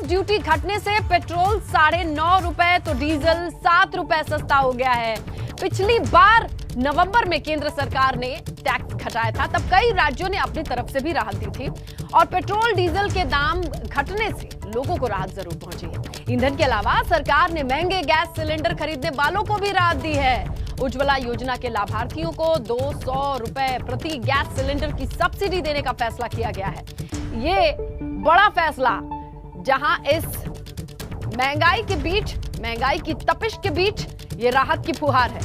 Duty घटने से petrol 9.5 रुपए तो डीजल 7 रुपए सस्ता हो गया है। पिछली बार नवंबर में केंद्र सरकार ने टैक्स घटाया था, तब कई राज्यों ने अपनी तरफ से भी राहत दी थी और पेट्रोल डीजल के दाम घटने से लोगों को राहत जरूर पहुंची है। ईंधन के अलावा सरकार ने महंगे गैस सिलेंडर खरीदने वालों को भी राहत दी है। उज्ज्वला योजना के लाभार्थियों को 200 रुपए प्रति गैस सिलेंडर की सब्सिडी देने का फैसला किया गया है। ये बड़ा फैसला, जहां इस महंगाई के बीच, महंगाई की तपिश के बीच ये राहत की फुहार है।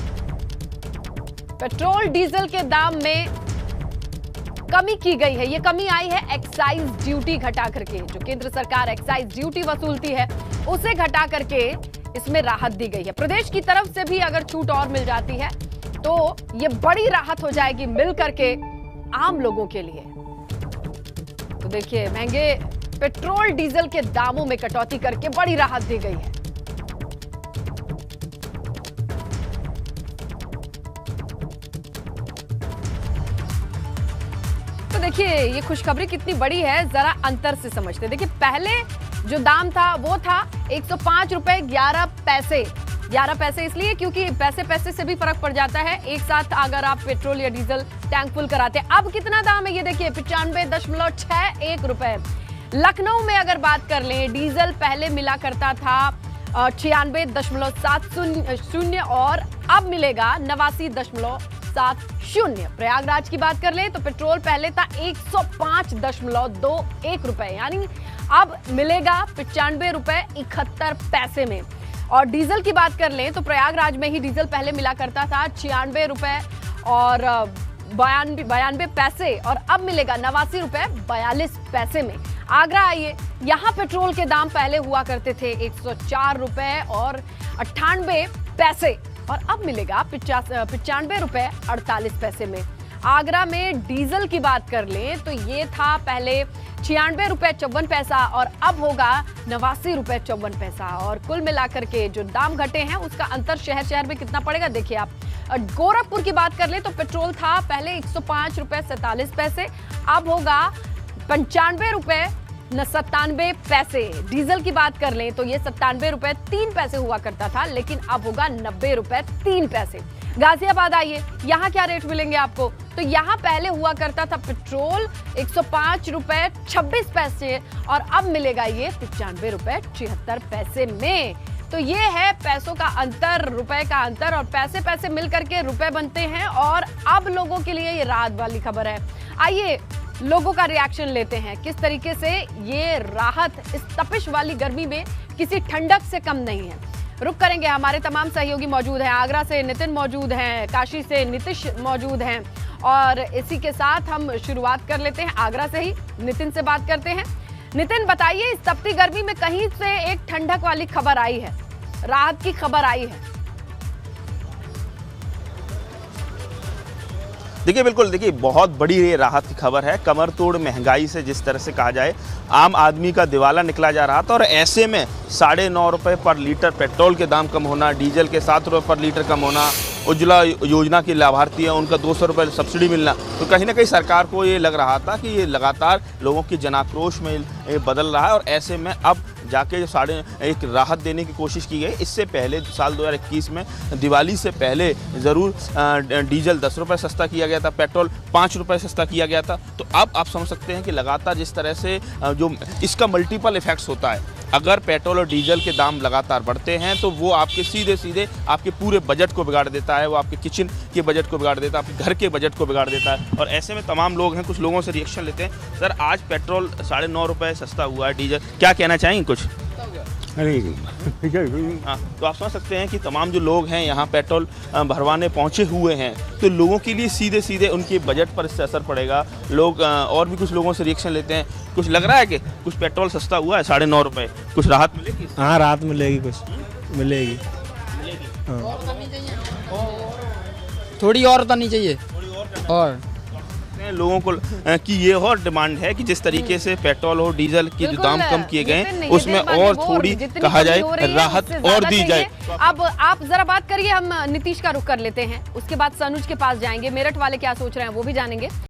पेट्रोल डीजल के दाम में कमी की गई है। ये कमी आई है एक्साइज ड्यूटी घटा करके। जो केंद्र सरकार एक्साइज ड्यूटी वसूलती है उसे घटा करके इसमें राहत दी गई है। प्रदेश की तरफ से भी अगर छूट और मिल जाती है तो ये बड़ी राहत हो जाएगी मिल करके आम लोगों के लिए। तो देखिए, महंगे पेट्रोल डीजल के दामों में कटौती करके बड़ी राहत दी गई है। तो देखिए, ये खुशखबरी कितनी बड़ी है, जरा अंतर से समझते। देखिए, पहले जो दाम था वो था 105 रुपए 11 पैसे। 11 पैसे इसलिए क्योंकि पैसे पैसे से भी फर्क पड़ जाता है एक साथ अगर आप पेट्रोल या डीजल टैंक फुल कराते हैं। अब कितना दाम है ये देखिए, 95.61 रुपए। लखनऊ में अगर बात कर लें, डीजल पहले मिला करता था 96.70 और अब मिलेगा 89.70। प्रयागराज की बात कर लें तो पेट्रोल पहले था 105.21 रुपए, यानी अब मिलेगा 95 रुपए 71 पैसे में। और डीजल की बात कर लें तो प्रयागराज में ही डीजल पहले मिला करता था 96 रुपए और 92 पैसे और अब मिलेगा 89 रुपए 42 पैसे में। आगरा आइए, यहाँ पेट्रोल के दाम पहले हुआ करते थे 104 रुपए और 98 पैसे और अब मिलेगा 95 रुपए 48 पैसे में। आगरा में डीजल की बात कर लें तो ये था पहले 96 रुपए 54 पैसा और अब होगा 89 रुपए 54 पैसा। और कुल मिलाकर के जो दाम घटे हैं उसका अंतर शहर शहर में कितना पड़ेगा देखिए आप। गोरखपुर की बात कर लें तो पेट्रोल था पहले 105 रुपए 47 पैसे, अब होगा 95 रुपए 97 पैसे। डीजल की बात कर लें तो ये 97 रुपए 3 पैसे हुआ करता था, लेकिन अब होगा 90 रुपए 3 पैसे। गाजियाबाद आइए, यहाँ क्या रेट मिलेंगे आपको, तो यहाँ पहले हुआ करता था पेट्रोल 105 रुपए 26 पैसे और अब मिलेगा ये 95 रुपए 73 पैसे में। तो ये है पैसों का अंतर, रुपए का अंतर, और पैसे पैसे मिल करके रुपए बनते हैं और अब लोगों के लिए ये राहत वाली खबर है। आइए लोगों का रिएक्शन लेते हैं, किस तरीके से ये राहत इस तपिश वाली गर्मी में किसी ठंडक से कम नहीं है। रुक करेंगे, हमारे तमाम सहयोगी मौजूद हैं। आगरा से नितिन मौजूद हैं, काशी से नीतीश मौजूद हैं और इसी के साथ हम शुरुआत कर लेते हैं। आगरा से ही नितिन से बात करते हैं। नितिन, बताइए, इस तपती गर्मी में कहीं से एक ठंडक वाली खबर आई है, राहत की खबर आई है? देखिए, बिल्कुल, देखिए, बहुत बड़ी ये राहत की खबर है। कमर तोड़ महंगाई से जिस तरह से कहा जाए आम आदमी का दिवाला निकला जा रहा था और ऐसे में 9.5 रुपए पर लीटर पेट्रोल के दाम कम होना, डीजल के 7 रुपए पर लीटर कम होना, उज्ज्वला योजना के लाभार्थी हैं उनका 200 रुपये सब्सिडी मिलना, तो कहीं ना कहीं सरकार को ये लग रहा था कि ये लगातार लोगों की जनाक्रोश में बदल रहा है और ऐसे में अब जाके एक राहत देने की कोशिश की गई। इससे पहले साल 2021 में दिवाली से पहले ज़रूर डीजल 10 रुपये सस्ता किया गया था, पेट्रोल 5 रुपये सस्ता किया गया था। तो अब आप समझ सकते हैं कि लगातार जिस तरह से जो इसका मल्टीपल इफेक्ट्स होता है, अगर पेट्रोल और डीजल के दाम लगातार बढ़ते हैं तो वो आपके सीधे आपके पूरे बजट को बिगाड़ देता है, वो आपके किचन के बजट को बिगाड़ देता है, आपके घर के बजट को बिगाड़ देता है। और ऐसे में तमाम लोग हैं, कुछ लोगों से रिएक्शन लेते हैं। सर, आज पेट्रोल 9.5 रुपये सस्ता हुआ है, डीजल, क्या कहना चाहेंगे कुछ? हाँ, तो आप समझ सकते हैं कि तमाम जो लोग हैं यहाँ पेट्रोल भरवाने पहुँचे हुए हैं, तो लोगों के लिए सीधे उनके बजट पर इससे असर पड़ेगा। लोग और भी कुछ लोगों से रिएक्शन लेते हैं। कुछ लग रहा है कि कुछ पेट्रोल सस्ता हुआ है 9.5 रुपये, कुछ राहत मिलेगी? हाँ, राहत मिलेगी, कुछ मिलेगी। हाँ। थोड़ी और तो नहीं चाहिए और लोगों को कि ये और डिमांड है कि जिस तरीके से पेट्रोल और डीजल के जो दाम कम किए गए उसमें और थोड़ी कहा जाए राहत और दी जाए। अब आप जरा बात करिए, हम नीतीश का रुख कर लेते हैं, उसके बाद सनुज के पास जाएंगे। मेरठ वाले क्या सोच रहे हैं वो भी जानेंगे।